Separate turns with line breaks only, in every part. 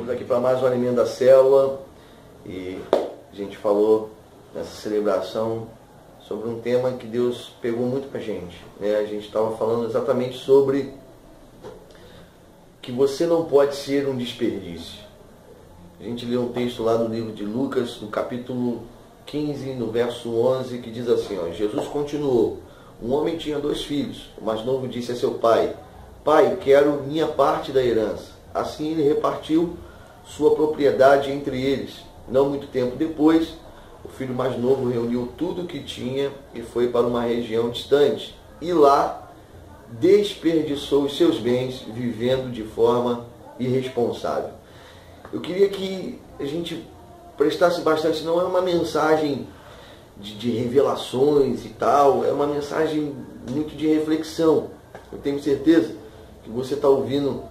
Estamos aqui para mais um Alimento da Célula e a gente falou nessa celebração sobre um tema que Deus pegou muito para a gente, né? A gente estava falando exatamente sobre que você não pode ser um desperdício. A gente lê um texto lá no livro de Lucas, no capítulo 15, no verso 11, que diz assim, ó, Jesus continuou, um homem tinha 2 filhos, o mais novo disse a seu pai, pai, quero minha parte da herança. Assim ele repartiu sua propriedade entre eles. Não muito tempo depois, o filho mais novo reuniu tudo o que tinha e foi para uma região distante. E lá desperdiçou os seus bens, vivendo de forma irresponsável. Eu queria que a gente prestasse bastante, não é uma mensagem de revelações e tal, é uma mensagem muito de reflexão. Eu tenho certeza que você está ouvindo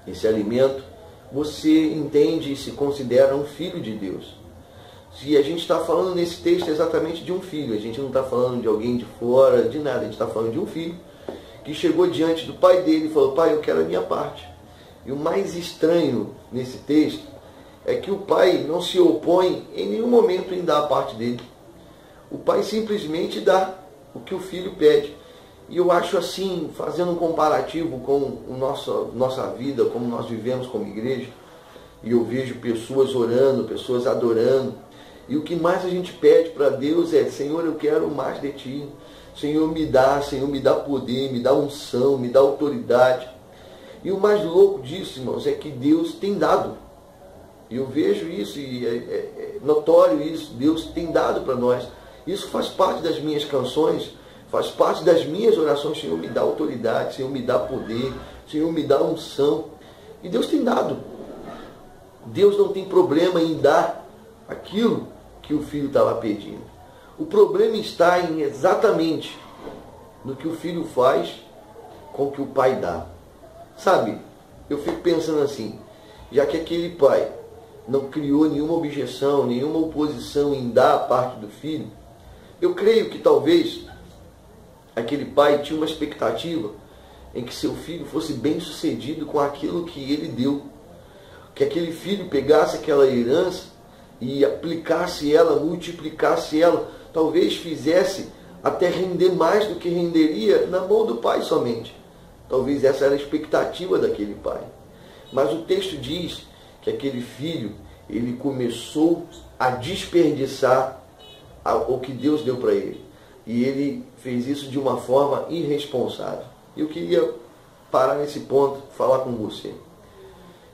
esse alimento, você entende e se considera um filho de Deus. Se a gente está falando nesse texto exatamente de um filho, a gente não está falando de alguém de fora, de nada, a gente está falando de um filho que chegou diante do pai dele e falou, pai, eu quero a minha parte. E o mais estranho nesse texto é que o pai não se opõe em nenhum momento em dar a parte dele. O pai simplesmente dá o que o filho pede. E eu acho assim, fazendo um comparativo com nossa vida, como nós vivemos como igreja, e eu vejo pessoas orando, pessoas adorando, e o que mais a gente pede para Deus é, Senhor, eu quero mais de Ti. Senhor, me dá poder, me dá unção, me dá autoridade. E o mais louco disso, irmãos, é que Deus tem dado. E eu vejo isso, e é notório isso, Deus tem dado para nós. Isso faz parte das minhas canções, faz parte das minhas orações. Senhor, me dá autoridade, Senhor, me dá poder, Senhor, me dá unção. E Deus tem dado. Deus não tem problema em dar aquilo que o filho estava pedindo. O problema está exatamente no que o filho faz com o que o pai dá. Sabe, eu fico pensando assim, já que aquele pai não criou nenhuma objeção, nenhuma oposição em dar a parte do filho, eu creio que talvez aquele pai tinha uma expectativa em que seu filho fosse bem sucedido com aquilo que ele deu. Que aquele filho pegasse aquela herança e aplicasse ela, multiplicasse ela, talvez fizesse até render mais do que renderia na mão do pai somente. Talvez essa era a expectativa daquele pai. Mas o texto diz que aquele filho, ele começou a desperdiçar o que Deus deu para ele. E ele fez isso de uma forma irresponsável. Eu queria parar nesse ponto, falar com você.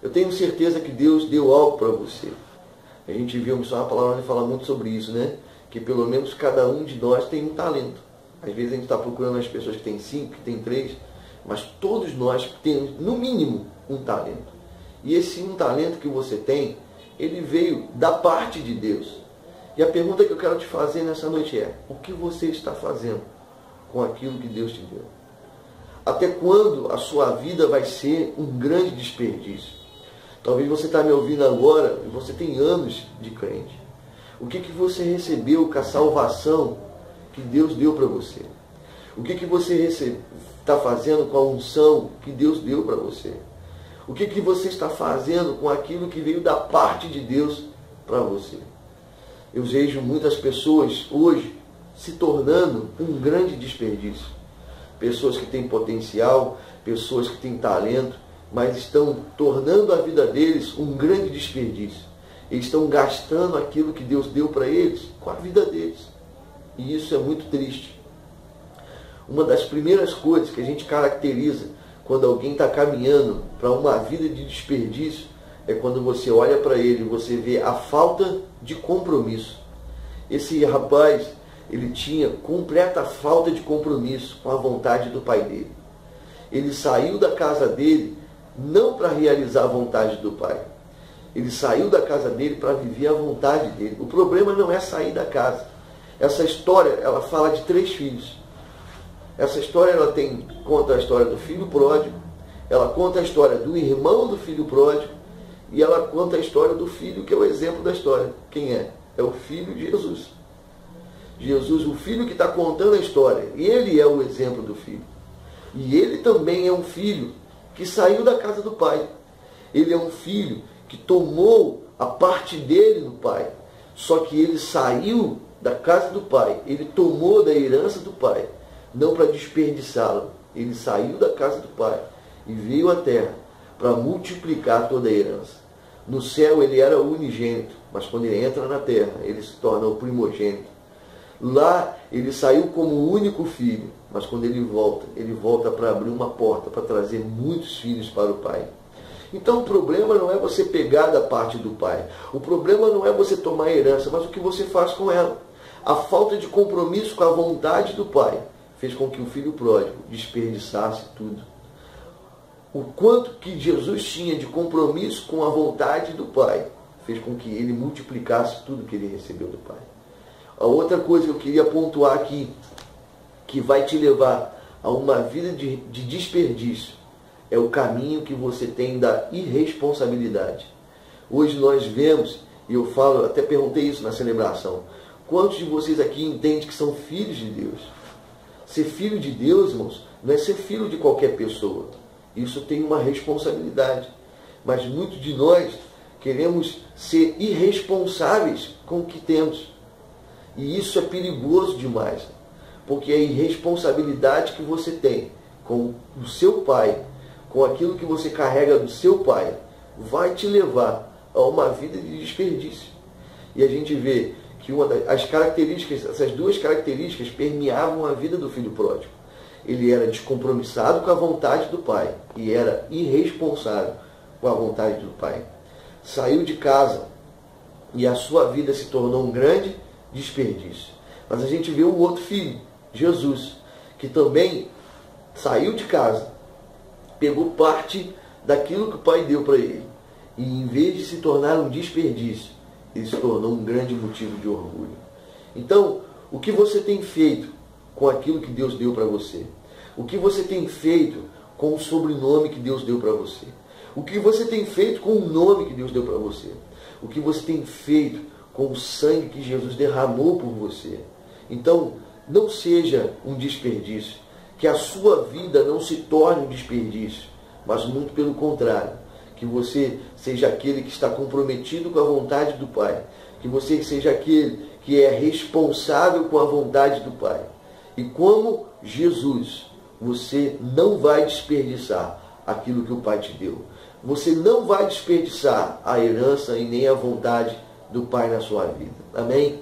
Eu tenho certeza que Deus deu algo para você. A gente viu uma palavra que fala muito sobre isso, né? Que pelo menos cada um de nós tem um talento. Às vezes a gente está procurando as pessoas que têm 5, que têm 3, mas todos nós temos, no mínimo, um talento. E esse um talento que você tem, ele veio da parte de Deus. E a pergunta que eu quero te fazer nessa noite é, o que você está fazendo com aquilo que Deus te deu? Até quando a sua vida vai ser um grande desperdício? Talvez você está me ouvindo agora e você tem anos de crente. O que você recebeu com a salvação que Deus deu para você? O que você está fazendo com a unção que Deus deu para você? O que você está fazendo com aquilo que veio da parte de Deus para você? Eu vejo muitas pessoas hoje se tornando um grande desperdício. Pessoas que têm potencial, pessoas que têm talento, mas estão tornando a vida deles um grande desperdício. Eles estão gastando aquilo que Deus deu para eles com a vida deles. E isso é muito triste. Uma das primeiras coisas que a gente caracteriza quando alguém está caminhando para uma vida de desperdício é quando você olha para ele e você vê a falta de compromisso. Esse rapaz, ele tinha completa falta de compromisso com a vontade do pai dele. Ele saiu da casa dele não para realizar a vontade do pai. Ele saiu da casa dele para viver a vontade dele. O problema não é sair da casa. Essa história, ela fala de 3 filhos. Essa história, conta a história do filho pródigo, ela conta a história do irmão do filho pródigo, e ela conta a história do filho, que é o exemplo da história. Quem é? É o filho de Jesus. Jesus, o filho que está contando a história. Ele é o exemplo do filho. E ele também é um filho que saiu da casa do pai. Ele é um filho que tomou a parte dele do pai. Só que ele saiu da casa do pai, ele tomou da herança do pai, não para desperdiçá-la. Ele saiu da casa do pai e veio à terra para multiplicar toda a herança. No céu ele era o unigênito, mas quando ele entra na terra, ele se torna o primogênito. Lá ele saiu como o único filho, mas quando ele volta para abrir uma porta, para trazer muitos filhos para o pai. Então o problema não é você pegar da parte do pai. O problema não é você tomar a herança, mas o que você faz com ela. A falta de compromisso com a vontade do pai fez com que o filho pródigo desperdiçasse tudo. O quanto que Jesus tinha de compromisso com a vontade do pai fez com que ele multiplicasse tudo que ele recebeu do pai. A outra coisa que eu queria pontuar aqui, que vai te levar a uma vida de desperdício, é o caminho que você tem da irresponsabilidade. Hoje nós vemos, e eu falo, até perguntei isso na celebração, quantos de vocês aqui entendem que são filhos de Deus? Ser filho de Deus, irmãos, não é ser filho de qualquer pessoa. Isso tem uma responsabilidade. Mas muitos de nós queremos ser irresponsáveis com o que temos. E isso é perigoso demais. Porque a irresponsabilidade que você tem com o seu pai, com aquilo que você carrega do seu pai, vai te levar a uma vida de desperdício. E a gente vê que as características, essas duas características permeavam a vida do filho pródigo. Ele era descompromissado com a vontade do pai e era irresponsável com a vontade do pai. Saiu de casa e a sua vida se tornou um grande desperdício. Mas a gente vê o outro filho, Jesus, que também saiu de casa, pegou parte daquilo que o pai deu para ele. E em vez de se tornar um desperdício, ele se tornou um grande motivo de orgulho. Então, o que você tem feito com aquilo que Deus deu para você? O que você tem feito com o sobrenome que Deus deu para você? O que você tem feito com o nome que Deus deu para você? O que você tem feito com o sangue que Jesus derramou por você? Então, não seja um desperdício. Que a sua vida não se torne um desperdício, mas muito pelo contrário. Que você seja aquele que está comprometido com a vontade do Pai. Que você seja aquele que é responsável com a vontade do Pai. E como Jesus, você não vai desperdiçar aquilo que o Pai te deu. Você não vai desperdiçar a herança e nem a vontade do Pai na sua vida. Amém?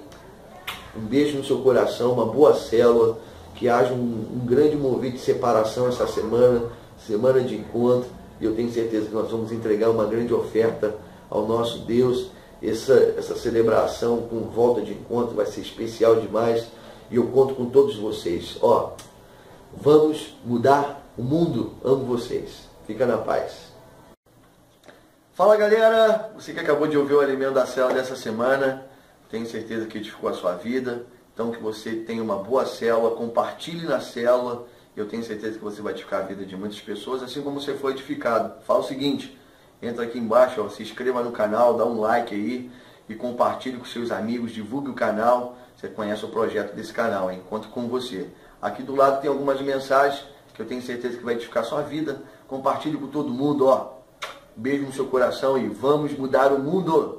Um beijo no seu coração, uma boa célula, que haja um grande mover de separação essa semana, semana de encontro, e eu tenho certeza que nós vamos entregar uma grande oferta ao nosso Deus. Essa celebração com volta de encontro vai ser especial demais, e eu conto com todos vocês. Vamos mudar o mundo. Amo vocês. Fica na paz. Fala, galera, você que acabou de ouvir o Alimento da Célula dessa semana, tenho certeza que edificou a sua vida. Então que você tenha uma boa célula, compartilhe na célula. Eu tenho certeza que você vai edificar a vida de muitas pessoas, assim como você foi edificado. Fala o seguinte, entra aqui embaixo, se inscreva no canal, dá um like aí e compartilhe com seus amigos, divulgue o canal. Você conhece o projeto desse canal, hein? Conto com você. Aqui do lado tem algumas mensagens que eu tenho certeza que vai edificar a sua vida. Compartilhe com todo mundo, Beijo no seu coração e vamos mudar o mundo!